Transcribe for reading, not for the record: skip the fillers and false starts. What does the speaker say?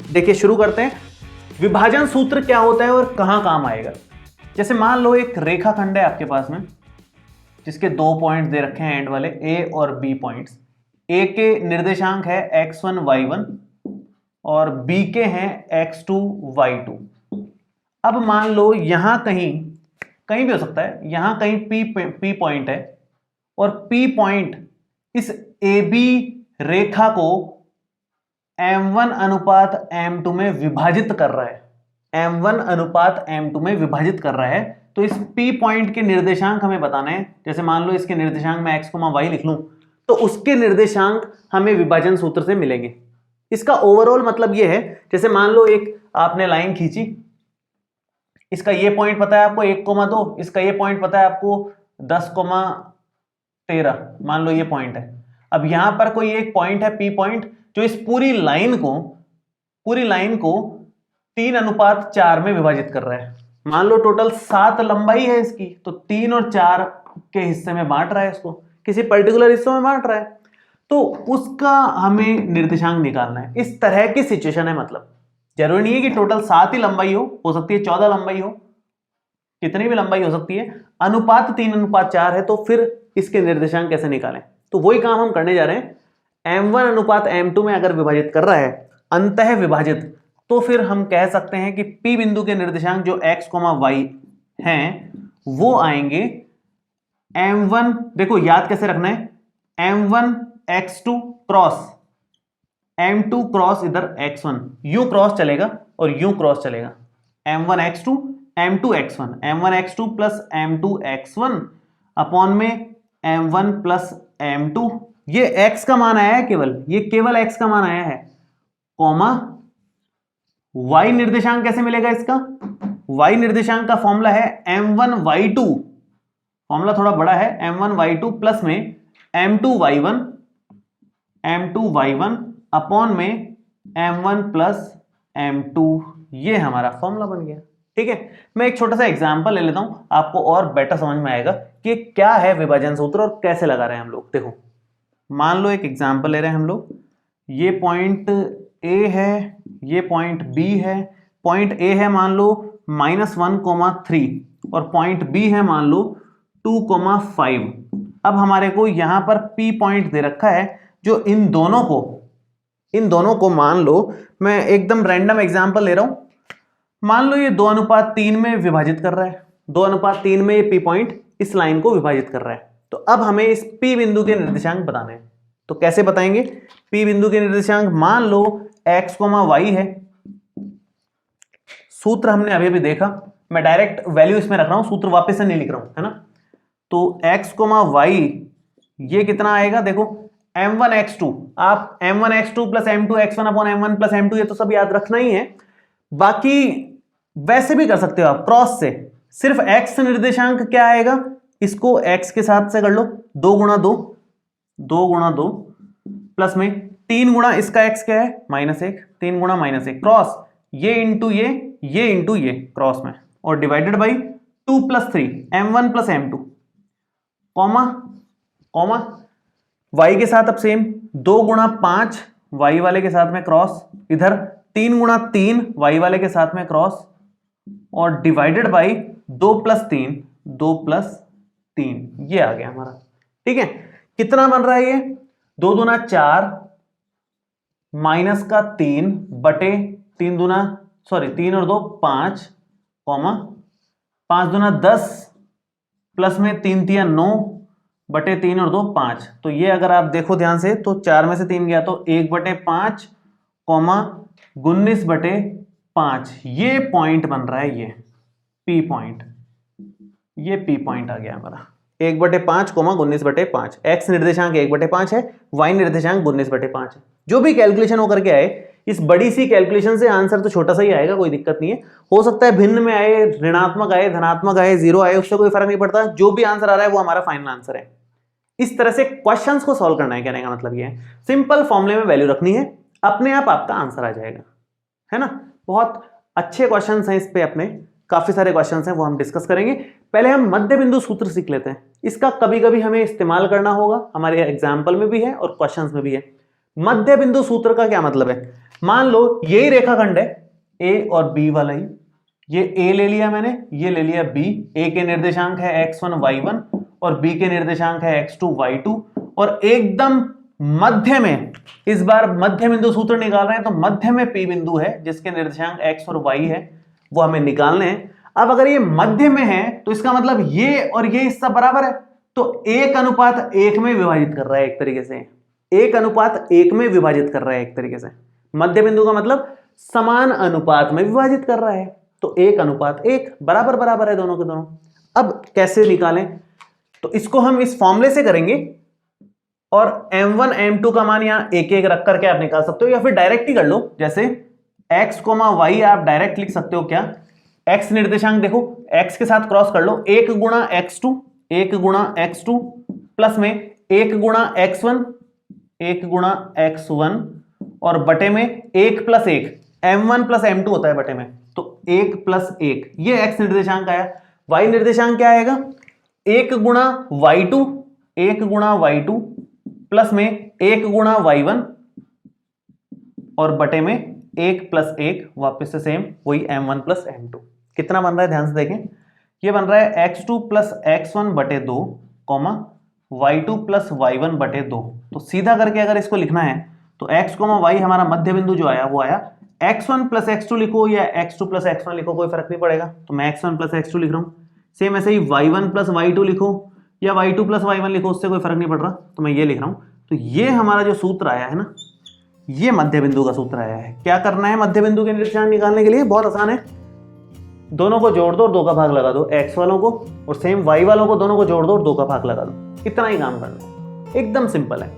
देखिए शुरू करते हैं। विभाजन सूत्र क्या होता है और कहां काम आएगा। जैसे मान लो एक रेखाखंड है आपके पास में जिसके 2 पॉइंट दे रखे हैं एंड वाले ए और बी पॉइंट्स। ए के निर्देशांक है x1 y1 और बी के हैं x2 y2। अब मान लो यहां कहीं कहीं भी हो सकता है, यहां कहीं P पॉइंट है और P पॉइंट इस AB रेखा को M1 अनुपात M2 में विभाजित कर रहा है। M1 अनुपात M2 में विभाजित कर रहा है। तो इस P पॉइंट के निर्देशांक हमें बताना है। जैसे मान लो इसके निर्देशांक में x, y लिख लूं तो उसके निर्देशांक हमें विभाजन सूत्र से मिलेंगे। इसका ओवरऑल मतलब यह है, जैसे मान लो एक आपने लाइन खींची, इसका ये पॉइंट पता है आपको 1,2, इसका ये पॉइंट पता है आपको 10,13, मान लो ये पॉइंट है। अब यहां पर कोई एक पॉइंट है P पॉइंट जो इस पूरी लाइन को 3:4 में विभाजित कर रहा है। मान लो टोटल 7 लंबाई है इसकी, तो 3 और 4 के हिस्से में बांट रहा है, इसको किसी पर्टिकुलर हिस्सों में बांट रहा है, तो उसका हमें निर्देशांक निकालना है। इस तरह की सिचुएशन है। मतलब जरूरी नहीं है कि टोटल 7 ही लंबाई हो सकती है 14 लंबाई हो, कितनी भी लंबाई हो सकती है। अनुपात 3:4 है, तो फिर इसके निर्देशांक कैसे निकालें, तो वही काम हम करने जा रहे हैं। M1 अनुपात M2 में अगर विभाजित कर रहा है अंतः विभाजित, तो फिर हम कह सकते हैं कि P बिंदु के निर्देशांक जो x, y हैं वो आएंगे M1, देखो याद कैसे रखना है, M1 x2 cross M2 cross इधर x1, यूं क्रॉस चलेगा और यूं क्रॉस चलेगा। M1 x2 M2 x1, M1 x2 plus M2 x1 upon में M1 प्लस M2। ये x का मान आया है, ये केवल x का मान आया है, कॉमा y निर्देशांक कैसे मिलेगा इसका। y निर्देशांक का फॉर्मूला है M1 y2, फॉर्मूला थोड़ा बड़ा है, M1 y2 प्लस में M2 y1 अपॉन में M1 प्लस M2। ये हमारा फॉर्मूला बन गया। ठीक है, मैं एक छोटा सा एग्जांपल ले लेता हूं, आपको और बेटर समझ में आएगा कि क्या है विभाजन सूत्र और कैसे लगा रहे हैं हम लोग। देखो मान लो एक एग्जांपल ले रहे हैं हम लोग, ये पॉइंट A है, ये पॉइंट B है। पॉइंट A है मान लो -1,3 और पॉइंट B है मान लो 2,5। अब हमारे को यहां पर P पॉइंट दे रखा है जो इन दोनों को मान लो, मैं एकदम रैंडम एग्जांपल ले रहा हूं, मान लो ये 2:3 में विभाजित कर रहा है। 2:3 में ये P पॉइंट इस लाइन को विभाजित कर रहा है। तो अब हमें इस P बिंदु के निर्देशांक बताने हैं। तो कैसे बताएंगे P बिंदु के निर्देशांक, मान लो x, y है, सूत्र हमने अभी अभी देखा, मैं डायरेक्ट वैल्यू इसमें रख रहा हूं, सूत्र वापस से नहीं लिख रहा हूं, है ना। तो x, y ये कितना आएगा, देखो M1 x2, आप M1 x2 plus M2 x1 upon M1 plus M2 ये तो सब याद रखना ही है। बाकी वैसे भी कर सकते हो आप क्रॉस से, सिर्फ x निर्देशांक क्या आएगा, इसको x के साथ से कर लो, 2 गुणा 2 प्लस में 3 गुणा इसका x क्या है -1, 3 गुणा -1 क्रॉस, ये इंटू ये क्रॉस में, और divided by 2 plus 3 M1 plus M2 comma y के साथ अब सेम 2 गुणा 5 y वाले के साथ में क्रॉस, इधर 3 गुणा 3 y वाले के साथ में क्रॉस, और डिवाइडेड बाई 2 प्लस 3 ये आ गया हमारा। ठीक है, कितना बन रहा है ये 2 दूना 4 माइनस का 3 बटे 3 और 2 5 कॉमा 5 दूना 10 प्लस में 3 तिया 9 बटे 3 और 2 5। तो ये अगर आप देखो ध्यान से तो 4 में से 3 गया तो 1/5 कॉमा 19/5 ये पॉइंट बन रहा है, ये P पॉइंट, ये P पॉइंट आ गया हमारा 1/5 कॉमा 19/5। x निर्देशांक 1/5 है, y निर्देशांक 19/5 है। जो भी कैलकुलेशन होकर के आए, इस बड़ी सी कैलकुलेशन से आंसर तो छोटा सा ही आएगा, कोई दिक्कत नहीं है। हो सकता है भिन्न में आए, ऋणात्मक आए, धनात्मक आए, 0 आए, उससे कोई फर्क नहीं पड़ता। जो भी आंसर आ रहा है वो हमारा फाइनल आंसर है। इस तरह से क्वेश्चंस को सॉल्व करना है, कहने का मतलब ये है सिंपल फॉर्मूले में वैल्यू रखनी है, अपने आप आपका आंसर आ जाएगा, है ना। बहुत अच्छे क्वेश्चंस हैं इस पे, अपने काफी सारे क्वेश्चंस हैं वो हम डिस्कस करेंगे। पहले हम मध्य बिंदु सूत्र सीख लेते हैं, इसका कभी कभी हमें इस्तेमाल करना होगा, हमारे एग्जाम्पल में भी है और क्वेश्चंस में भी है। मध्य बिंदु सूत्र का क्या मतलब है? मान लो यही रेखाखंड है ए और बी वाला ही, ये ए ले लिया मैंने, ये ले लिया बी। ए के निर्देशांक है x1 y1 और बी के निर्देशांक है x2 y2, और एकदम मध्य में, इस बार मध्य बिंदु सूत्र निकाल रहे हैं तो मध्य में P बिंदु है जिसके निर्देशांक x और y है, वो हमें निकालने हैं। अब अगर ये मध्य में है तो इसका मतलब ये और ये हिस्सा बराबर है, तो 1:1 में विभाजित कर रहा है एक तरीके से, 1:1 में विभाजित कर रहा है एक तरीके से। मध्य बिंदु का मतलब समान अनुपात में विभाजित कर रहा है, तो 1:1 बराबर बराबर है दोनों के दोनों। अब कैसे निकालें? तो इसको हम इस फॉर्मूले से करेंगे, और m1 m2 का मान यहां एक एक रख करके आप निकाल सकते हो, या फिर डायरेक्ट ही कर लो। जैसे x, y आप डायरेक्ट लिख सकते हो। क्या? x निर्देशांक देखो, x के साथ क्रॉस कर लो, 1 गुणा x2 प्लस में 1 गुणा x1 और बटे में 1 + 1, m1 + m2 होता है बटे में, तो 1 + 1 ये x निर्देशांक आया। y निर्देशांक क्या आएगा? 1 गुणा y2 प्लस में 1 गुणा y1 और बटे में 1 + 1, वापस से सेम वही m1 + m2। कितना बन रहा है ध्यान से देखें, ये बन रहा है x2 + x1 बटे 2, y2 + y1 बटे 2। तो सीधा करके अगर इसको लिखना है तो x, y हमारा मध्य बिंदु जो आया वो आया, x1 + x2 लिखो या x2 + x1 लिखो, कोई फर्क नहीं पड़ेगा, तो मैं x1 + x2 लिख रहा हूं। सेम ऐसे ही y1 + y2 लिखो या y2 + y1 लिखो, उससे कोई फर्क नहीं पड़ रहा, तो मैं ये लिख रहा हूं। तो ये हमारा जो सूत्र आया है ना, ये मध्य बिंदु का सूत्र आया है। क्या करना है मध्य बिंदु के निर्देशांक निकालने के लिए? बहुत आसान है, दोनों को जोड़ दो और 2 का भाग लगा दो, x वालों को और सेम y वालों को, दोनों को जोड़ दो और 2 का भाग लगा दो, इतना ही काम करना है, एकदम सिंपल है।